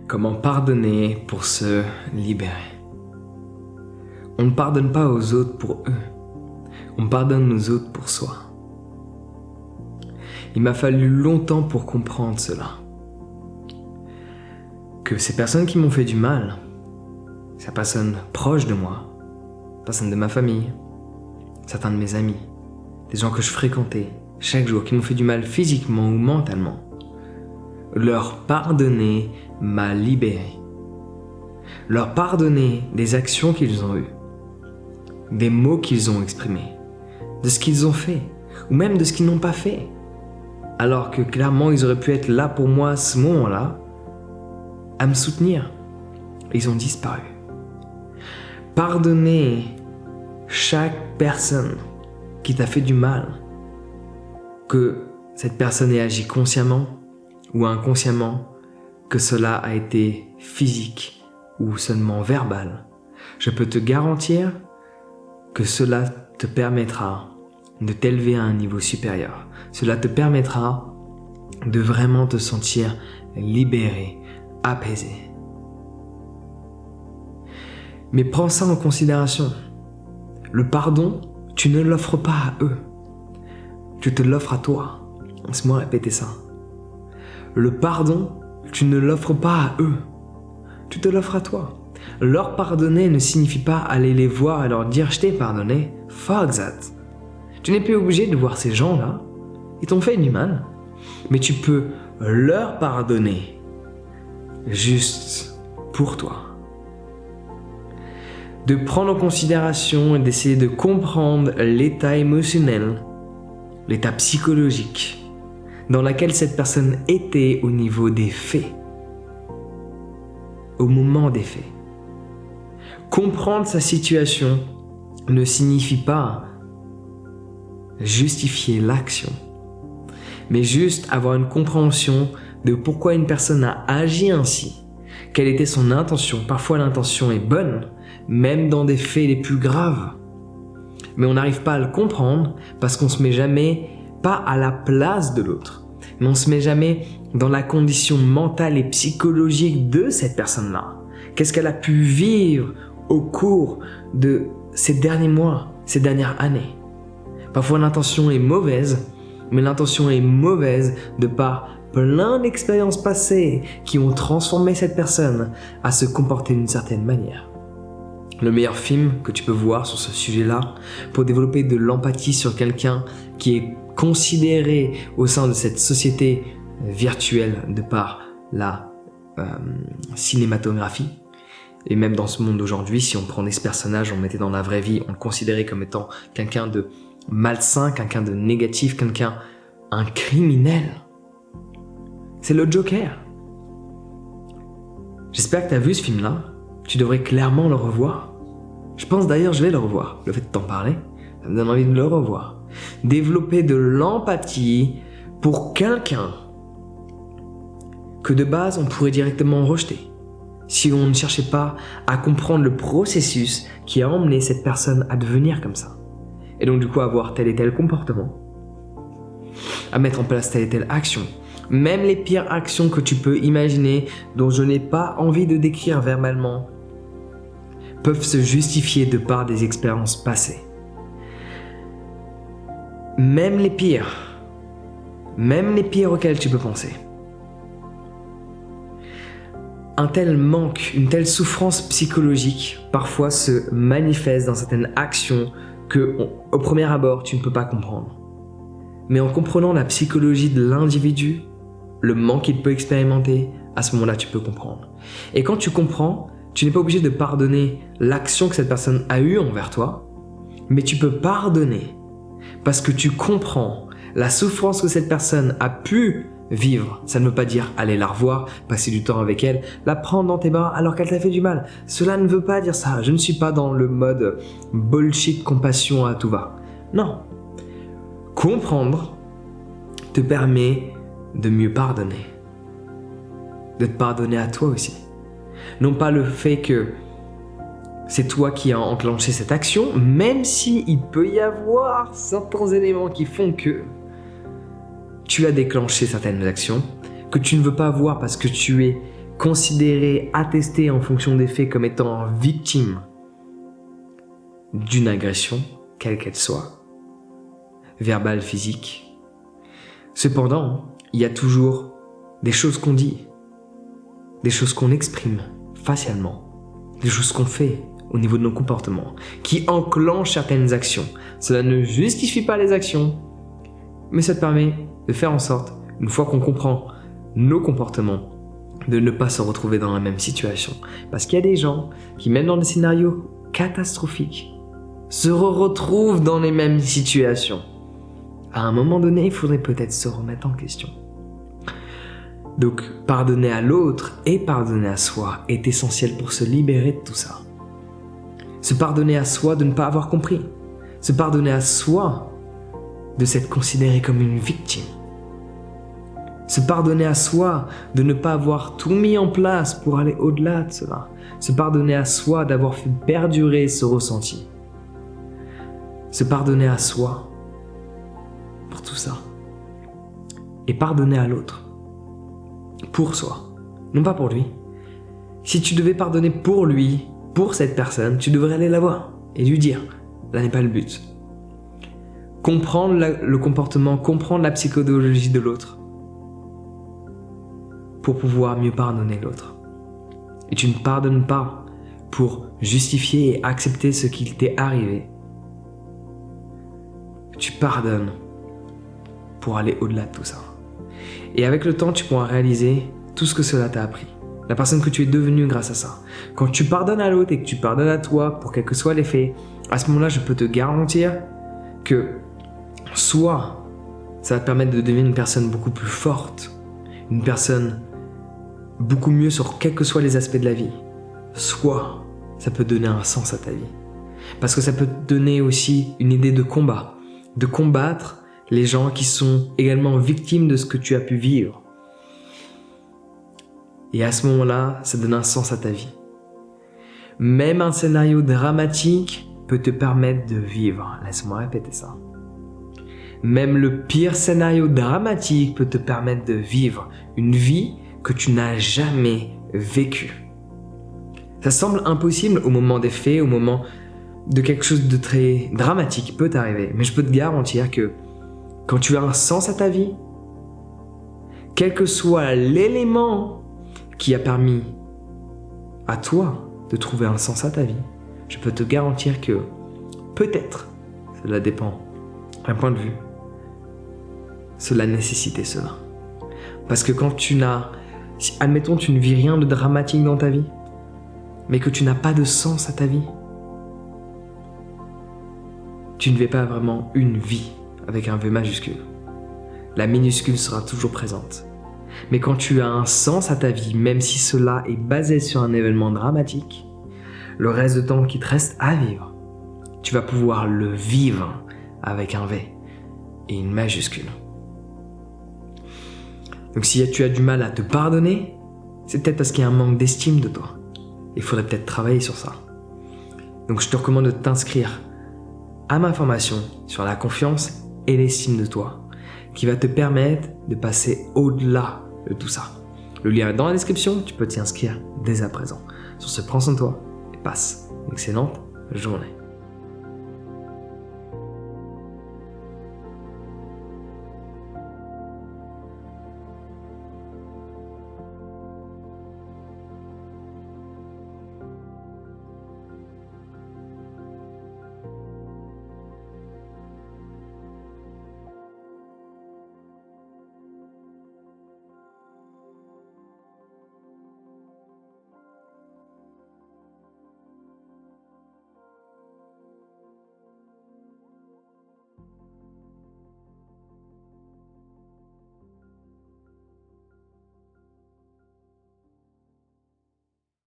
Comment pardonner pour se libérer? On ne pardonne pas aux autres pour eux. On pardonne aux autres pour soi. Il m'a fallu longtemps pour comprendre cela. Que ces personnes qui m'ont fait du mal, ces personnes proches de moi, personnes de ma famille, certains de mes amis, des gens que je fréquentais chaque jour, qui m'ont fait du mal physiquement ou mentalement, leur pardonner m'a libéré. Leur pardonner des actions qu'ils ont eues, des mots qu'ils ont exprimés, de ce qu'ils ont fait, ou même de ce qu'ils n'ont pas fait. Alors que clairement, ils auraient pu être là pour moi à ce moment-là, à me soutenir. Ils ont disparu. Pardonner chaque personne qui t'a fait du mal, que cette personne ait agi consciemment ou inconsciemment, que cela a été physique ou seulement verbal, je peux te garantir que cela te permettra de t'élever à un niveau supérieur. Cela te permettra de vraiment te sentir libéré, apaisé. Mais prends ça en considération. Le pardon, tu ne l'offres pas à eux. Tu te l'offres à toi. Laisse-moi répéter ça. Le pardon, tu ne l'offres pas à eux. Tu te l'offres à toi. Leur pardonner ne signifie pas aller les voir et leur dire « je t'ai pardonné ». Fuck that. Tu n'es plus obligé de voir ces gens-là. Ils t'ont fait du mal. Mais tu peux leur pardonner juste pour toi. De prendre en considération et d'essayer de comprendre l'état émotionnel, l'état psychologique dans lequel cette personne était au niveau des faits, au moment des faits. Comprendre sa situation ne signifie pas justifier l'action, mais juste avoir une compréhension de pourquoi une personne a agi ainsi, quelle était son intention. Parfois l'intention est bonne, même dans des faits les plus graves. Mais on n'arrive pas à le comprendre parce qu'on ne se met jamais pas à la place de l'autre, mais on ne se met jamais dans la condition mentale et psychologique de cette personne-là. Qu'est-ce qu'elle a pu vivre au cours de ces derniers mois, ces dernières années. Parfois l'intention est mauvaise, mais l'intention est mauvaise de par plein d'expériences passées qui ont transformé cette personne à se comporter d'une certaine manière. Le meilleur film que tu peux voir sur ce sujet-là, pour développer de l'empathie sur quelqu'un qui est considéré au sein de cette société virtuelle de par la cinématographie, et même dans ce monde d'aujourd'hui, si on prend des personnages, on mettait dans la vraie vie, on le considérait comme étant quelqu'un de malsain, quelqu'un de négatif, un criminel. C'est le Joker. J'espère que tu as vu ce film-là. Tu devrais clairement le revoir. Je pense d'ailleurs je vais le revoir. Le fait de t'en parler, ça me donne envie de le revoir. Développer de l'empathie pour quelqu'un que de base on pourrait directement rejeter, si on ne cherchait pas à comprendre le processus qui a emmené cette personne à devenir comme ça. Et donc du coup avoir tel et tel comportement, à mettre en place telle et telle action. Même les pires actions que tu peux imaginer, dont je n'ai pas envie de décrire verbalement, peuvent se justifier de par des expériences passées. Même les pires auxquels tu peux penser. Un tel manque, une telle souffrance psychologique, parfois se manifeste dans certaines actions que, au premier abord, tu ne peux pas comprendre. Mais en comprenant la psychologie de l'individu, le manque qu'il peut expérimenter, à ce moment-là, tu peux comprendre. Et quand tu comprends, tu n'es pas obligé de pardonner l'action que cette personne a eue envers toi, mais tu peux pardonner parce que tu comprends la souffrance que cette personne a pu vivre. Ça ne veut pas dire aller la revoir, passer du temps avec elle, la prendre dans tes bras alors qu'elle t'a fait du mal. Cela ne veut pas dire ça. Je ne suis pas dans le mode bullshit compassion à tout va. Non. Comprendre te permet de mieux pardonner. De te pardonner à toi aussi. Non pas le fait que c'est toi qui as enclenché cette action, même si il peut y avoir certains éléments qui font que tu as déclenché certaines actions que tu ne veux pas voir parce que tu es considérée, attestée en fonction des faits comme étant victime d'une agression, quelle qu'elle soit, verbale, physique. Cependant, il y a toujours des choses qu'on dit, des choses qu'on exprime facialement, des choses qu'on fait au niveau de nos comportements, qui enclenchent certaines actions. Cela ne justifie pas les actions, mais ça te permet de faire en sorte, une fois qu'on comprend nos comportements, de ne pas se retrouver dans la même situation. Parce qu'il y a des gens qui, même dans des scénarios catastrophiques, se retrouvent dans les mêmes situations. À un moment donné, il faudrait peut-être se remettre en question. Donc, pardonner à l'autre et pardonner à soi est essentiel pour se libérer de tout ça. Se pardonner à soi de ne pas avoir compris. Se pardonner à soi de s'être considéré comme une victime. Se pardonner à soi de ne pas avoir tout mis en place pour aller au-delà de cela. Se pardonner à soi d'avoir fait perdurer ce ressenti. Se pardonner à soi pour tout ça. Et pardonner à l'autre. Pour soi. Non pas pour lui. Si tu devais pardonner pour lui, pour cette personne, tu devrais aller la voir et lui dire. Là n'est pas le but. Comprendre le comportement, comprendre la psychologie de l'autre. Pour pouvoir mieux pardonner l'autre. Et tu ne pardonnes pas pour justifier et accepter ce qu'il t'est arrivé. Tu pardonnes pour aller au-delà de tout ça. Et avec le temps, tu pourras réaliser tout ce que cela t'a appris. La personne que tu es devenue grâce à ça. Quand tu pardonnes à l'autre et que tu pardonnes à toi, pour quels que soient les faits, à ce moment-là, je peux te garantir que soit ça va te permettre de devenir une personne beaucoup plus forte, une personne beaucoup mieux sur quels que soient les aspects de la vie, soit ça peut donner un sens à ta vie. Parce que ça peut te donner aussi une idée de combat, de combattre les gens qui sont également victimes de ce que tu as pu vivre. Et à ce moment-là, ça donne un sens à ta vie. Même un scénario dramatique peut te permettre de vivre. Laisse-moi répéter ça. Même le pire scénario dramatique peut te permettre de vivre une vie que tu n'as jamais vécue. Ça semble impossible au moment des faits, au moment de quelque chose de très dramatique peut t'arriver. Mais je peux te garantir que quand tu as un sens à ta vie, quel que soit l'élément qui a permis à toi de trouver un sens à ta vie, je peux te garantir que peut-être, cela dépend d'un point de vue, cela nécessitait cela. Parce que quand tu n'as, admettons, tu ne vis rien de dramatique dans ta vie, mais que tu n'as pas de sens à ta vie, tu ne vis pas vraiment une vie avec un V majuscule. La minuscule sera toujours présente. Mais quand tu as un sens à ta vie, même si cela est basé sur un événement dramatique, le reste de temps qui te reste à vivre, tu vas pouvoir le vivre avec un V et une majuscule. Donc si tu as du mal à te pardonner, c'est peut-être parce qu'il y a un manque d'estime de toi. Il faudrait peut-être travailler sur ça. Donc je te recommande de t'inscrire à ma formation sur la confiance et l'estime de toi, qui va te permettre de passer au-delà de tout ça. Le lien est dans la description, tu peux t'y inscrire dès à présent. Sur ce, prends soin de toi et passe une excellente journée.